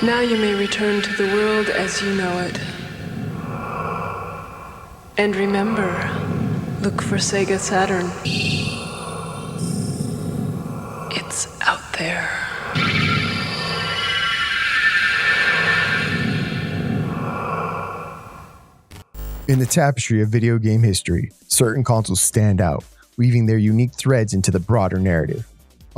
Now you may return to the world as you know it. And remember, look for Sega Saturn. It's out there. In the tapestry of video game history, certain consoles stand out, weaving their unique threads into the broader narrative.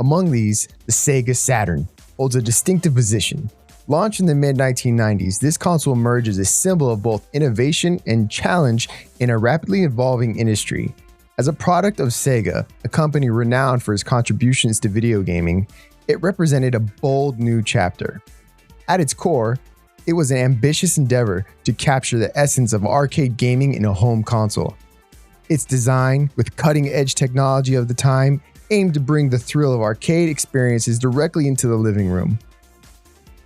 Among these, the Sega Saturn holds a distinctive position. Launched in the mid-1990s, this console emerged as a symbol of both innovation and challenge in a rapidly evolving industry. As a product of Sega, a company renowned for its contributions to video gaming, it represented a bold new chapter. At its core, it was an ambitious endeavor to capture the essence of arcade gaming in a home console. Its design, with cutting-edge technology of the time, aimed to bring the thrill of arcade experiences directly into the living room.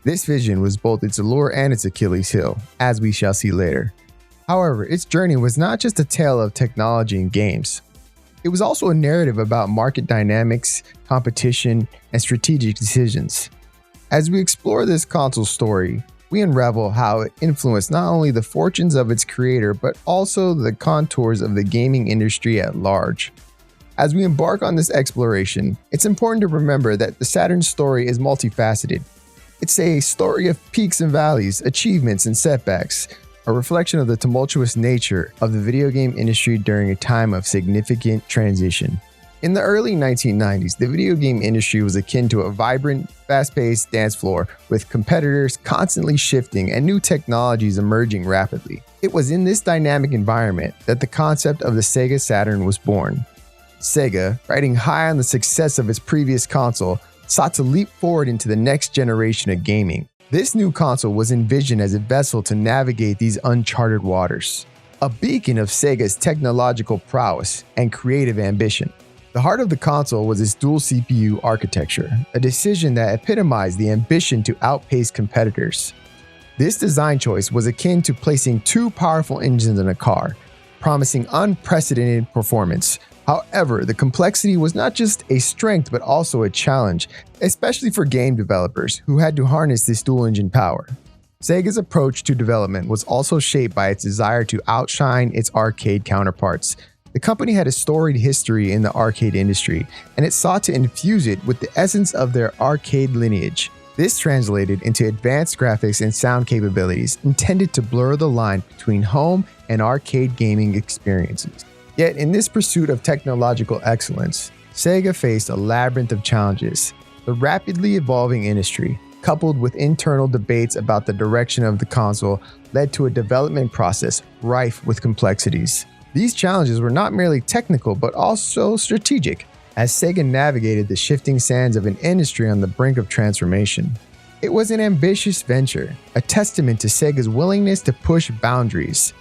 This vision was both its allure and its Achilles heel, as we shall see later. However, its journey was not just a tale of technology and games. It was also a narrative about market dynamics, competition, and strategic decisions. As we explore this console's story, we unravel how it influenced not only the fortunes of its creator, but also the contours of the gaming industry at large. As we embark on this exploration, it's important to remember that the Saturn's story is multifaceted. It's a story of peaks and valleys, achievements and setbacks, a reflection of the tumultuous nature of the video game industry during a time of significant transition. In the early 1990s, the video game industry was akin to a vibrant, fast-paced dance floor with competitors constantly shifting and new technologies emerging rapidly. It was in this dynamic environment that the concept of the Sega Saturn was born. Sega, riding high on the success of its previous console, sought to leap forward into the next generation of gaming. This new console was envisioned as a vessel to navigate these uncharted waters, a beacon of Sega's technological prowess and creative ambition. The heart of the console was its dual CPU architecture, a decision that epitomized the ambition to outpace competitors. This design choice was akin to placing two powerful engines in a car, promising unprecedented performance. However, the complexity was not just a strength but also a challenge, especially for game developers who had to harness this dual-engine power. Sega's approach to development was also shaped by its desire to outshine its arcade counterparts. The company had a storied history in the arcade industry, and it sought to infuse it with the essence of their arcade lineage. This translated into advanced graphics and sound capabilities intended to blur the line between home and arcade gaming experiences. Yet in this pursuit of technological excellence, Sega faced a labyrinth of challenges. The rapidly evolving industry, coupled with internal debates about the direction of the console, led to a development process rife with complexities. These challenges were not merely technical but also strategic, as Sega navigated the shifting sands of an industry on the brink of transformation. It was an ambitious venture, a testament to Sega's willingness to push boundaries.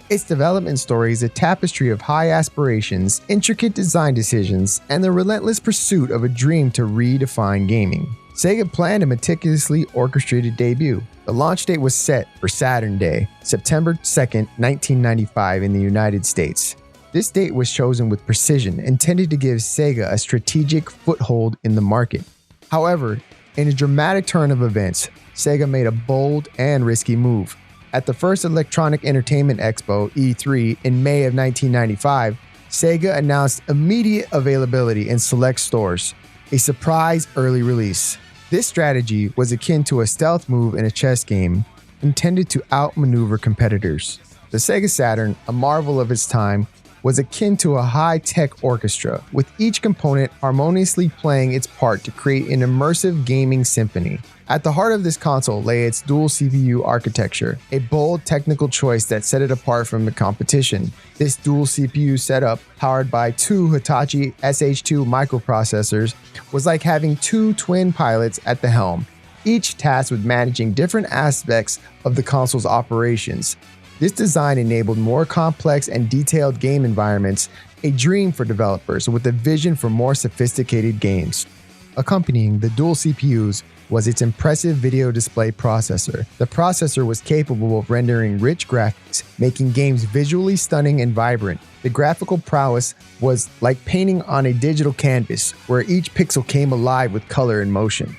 Its development story is a tapestry of high aspirations, intricate design decisions, and the relentless pursuit of a dream to redefine gaming. Sega planned a meticulously orchestrated debut. The launch date was set for Saturn Day, September 2, 1995 in the United States. This date was chosen with precision, intended to give Sega a strategic foothold in the market. However, in a dramatic turn of events, Sega made a bold and risky move. At the first Electronic Entertainment Expo, E3, in May of 1995, Sega announced immediate availability in select stores, a surprise early release. This strategy was akin to a stealth move in a chess game, intended to outmaneuver competitors. The Sega Saturn, a marvel of its time, was akin to a high-tech orchestra, with each component harmoniously playing its part to create an immersive gaming symphony. At the heart of this console lay its dual CPU architecture, a bold technical choice that set it apart from the competition. This dual CPU setup, powered by two Hitachi SH2 microprocessors, was like having two twin pilots at the helm, each tasked with managing different aspects of the console's operations. This design enabled more complex and detailed game environments, a dream for developers with a vision for more sophisticated games. Accompanying the dual CPUs was its impressive video display processor. The processor was capable of rendering rich graphics, making games visually stunning and vibrant. The graphical prowess was like painting on a digital canvas, where each pixel came alive with color and motion.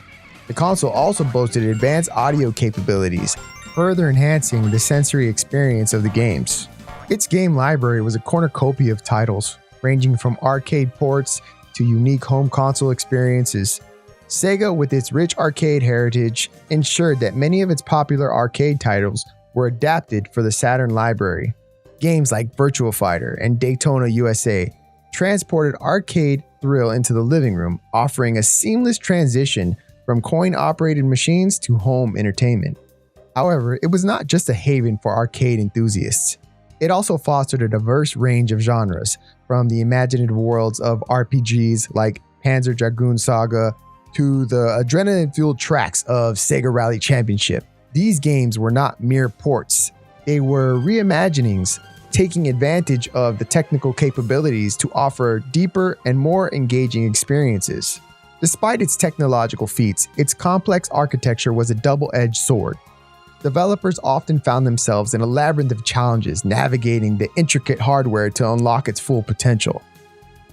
The console also boasted advanced audio capabilities, further enhancing the sensory experience of the games. Its game library was a cornucopia of titles, ranging from arcade ports to unique home console experiences. Sega, with its rich arcade heritage, ensured that many of its popular arcade titles were adapted for the Saturn library. Games like Virtua Fighter and Daytona USA transported arcade thrill into the living room, offering a seamless transition from coin-operated machines to home entertainment. However, it was not just a haven for arcade enthusiasts. It also fostered a diverse range of genres, from the imaginative worlds of RPGs like Panzer Dragoon Saga to the adrenaline-fueled tracks of Sega Rally Championship. These games were not mere ports. They were reimaginings, taking advantage of the technical capabilities to offer deeper and more engaging experiences. Despite its technological feats, its complex architecture was a double-edged sword. Developers often found themselves in a labyrinth of challenges navigating the intricate hardware to unlock its full potential.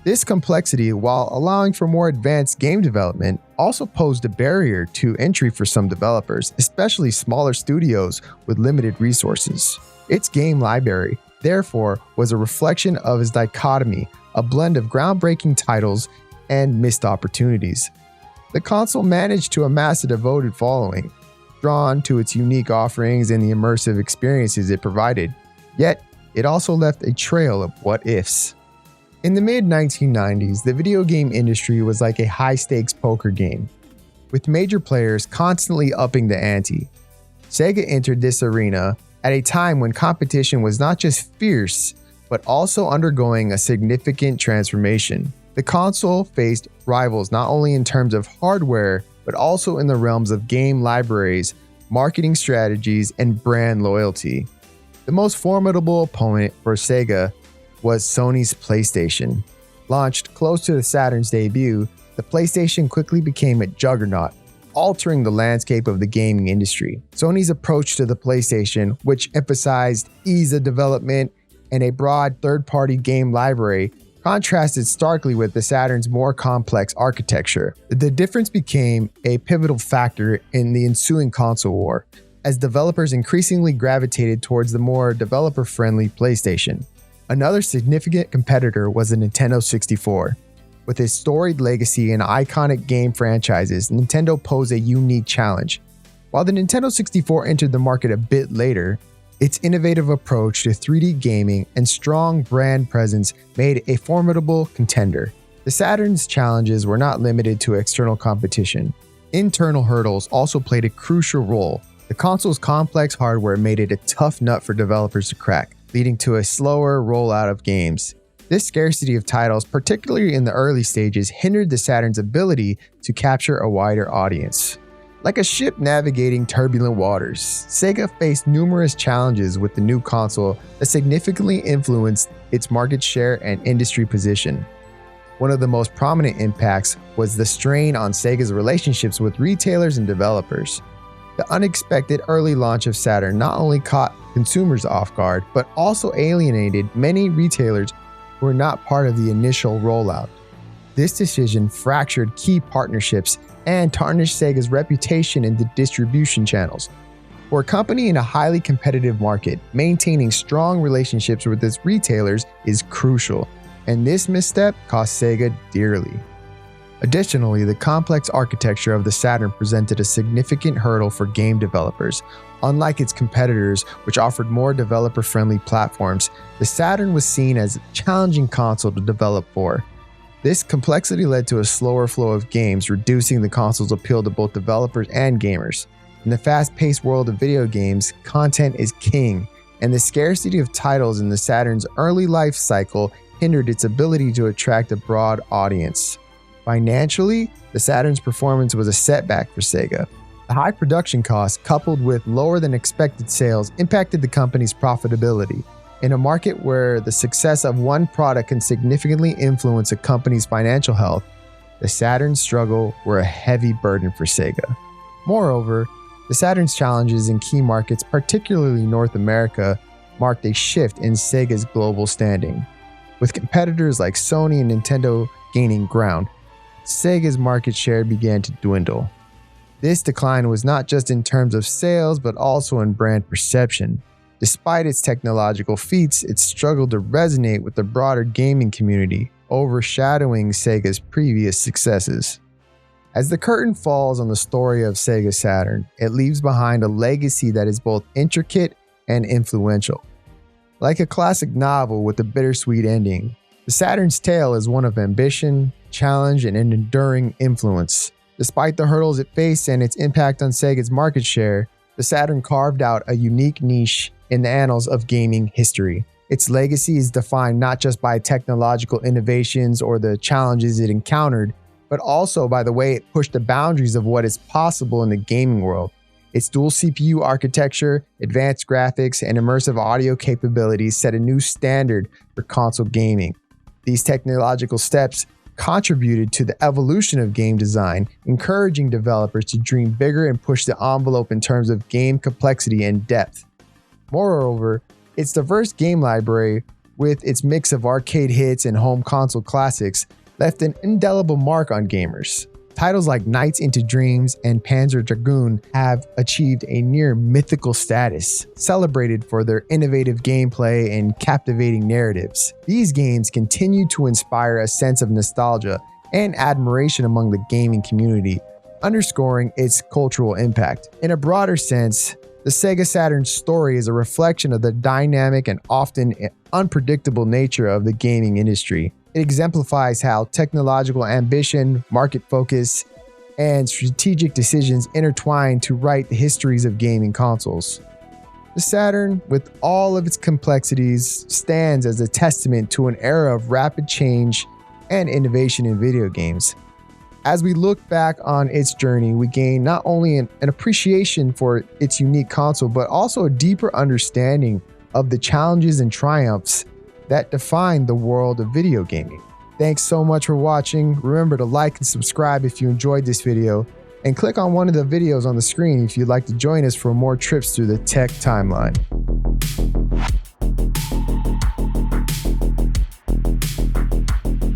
This complexity, while allowing for more advanced game development, also posed a barrier to entry for some developers, especially smaller studios with limited resources. Its game library, therefore, was a reflection of its dichotomy, a blend of groundbreaking titles and missed opportunities. The console managed to amass a devoted following, drawn to its unique offerings and the immersive experiences it provided, yet it also left a trail of what-ifs. In the mid-1990s, the video game industry was like a high-stakes poker game, with major players constantly upping the ante. Sega entered this arena at a time when competition was not just fierce, but also undergoing a significant transformation. The console faced rivals not only in terms of hardware, but also in the realms of game libraries, marketing strategies, and brand loyalty. The most formidable opponent for Sega was Sony's PlayStation. Launched close to the Saturn's debut, the PlayStation quickly became a juggernaut, altering the landscape of the gaming industry. Sony's approach to the PlayStation, which emphasized ease of development and a broad third-party game library, contrasted starkly with the Saturn's more complex architecture. The difference became a pivotal factor in the ensuing console war, as developers increasingly gravitated towards the more developer-friendly PlayStation. Another significant competitor was the Nintendo 64. With its storied legacy and iconic game franchises, Nintendo posed a unique challenge. While the Nintendo 64 entered the market a bit later, its innovative approach to 3D gaming and strong brand presence made it a formidable contender. The Saturn's challenges were not limited to external competition. Internal hurdles also played a crucial role. The console's complex hardware made it a tough nut for developers to crack, leading to a slower rollout of games. This scarcity of titles, particularly in the early stages, hindered the Saturn's ability to capture a wider audience. Like a ship navigating turbulent waters, Sega faced numerous challenges with the new console that significantly influenced its market share and industry position. One of the most prominent impacts was the strain on Sega's relationships with retailers and developers. The unexpected early launch of Saturn not only caught consumers off guard, but also alienated many retailers who were not part of the initial rollout. This decision fractured key partnerships and tarnished Sega's reputation in the distribution channels. For a company in a highly competitive market, maintaining strong relationships with its retailers is crucial, and this misstep cost Sega dearly. Additionally, the complex architecture of the Saturn presented a significant hurdle for game developers. Unlike its competitors, which offered more developer-friendly platforms, the Saturn was seen as a challenging console to develop for. This complexity led to a slower flow of games, reducing the console's appeal to both developers and gamers. In the fast-paced world of video games, content is king, and the scarcity of titles in the Saturn's early life cycle hindered its ability to attract a broad audience. Financially, the Saturn's performance was a setback for Sega. The high production costs, coupled with lower than expected sales, impacted the company's profitability. In a market where the success of one product can significantly influence a company's financial health, the Saturn Struggle were a heavy burden for Sega. Moreover, the Saturn's challenges in key markets, particularly North America, marked a shift in Sega's global standing. With competitors like Sony and Nintendo gaining ground, Sega's market share began to dwindle. This decline was not just in terms of sales, but also in brand perception. Despite its technological feats, it struggled to resonate with the broader gaming community, overshadowing Sega's previous successes. As the curtain falls on the story of Sega Saturn, it leaves behind a legacy that is both intricate and influential. Like a classic novel with a bittersweet ending, the Saturn's tale is one of ambition, challenge, and an enduring influence. Despite the hurdles it faced and its impact on Sega's market share, the Saturn carved out a unique niche in the annals of gaming history. Its legacy is defined not just by technological innovations or the challenges it encountered, but also by the way it pushed the boundaries of what is possible in the gaming world. Its dual CPU architecture, advanced graphics, and immersive audio capabilities set a new standard for console gaming. These technological steps contributed to the evolution of game design, encouraging developers to dream bigger and push the envelope in terms of game complexity and depth. Moreover, its diverse game library, with its mix of arcade hits and home console classics, left an indelible mark on gamers. Titles like Nights into Dreams and Panzer Dragoon have achieved a near mythical status, celebrated for their innovative gameplay and captivating narratives. These games continue to inspire a sense of nostalgia and admiration among the gaming community, underscoring its cultural impact. In a broader sense, the Sega Saturn story is a reflection of the dynamic and often unpredictable nature of the gaming industry. It exemplifies how technological ambition, market focus, and strategic decisions intertwine to write the histories of gaming consoles. The Saturn, with all of its complexities, stands as a testament to an era of rapid change and innovation in video games. As we look back on its journey, we gain not only an appreciation for its unique console, but also a deeper understanding of the challenges and triumphs that define the world of video gaming. Thanks so much for watching. Remember to like and subscribe if you enjoyed this video, and click on one of the videos on the screen if you'd like to join us for more trips through the tech timeline.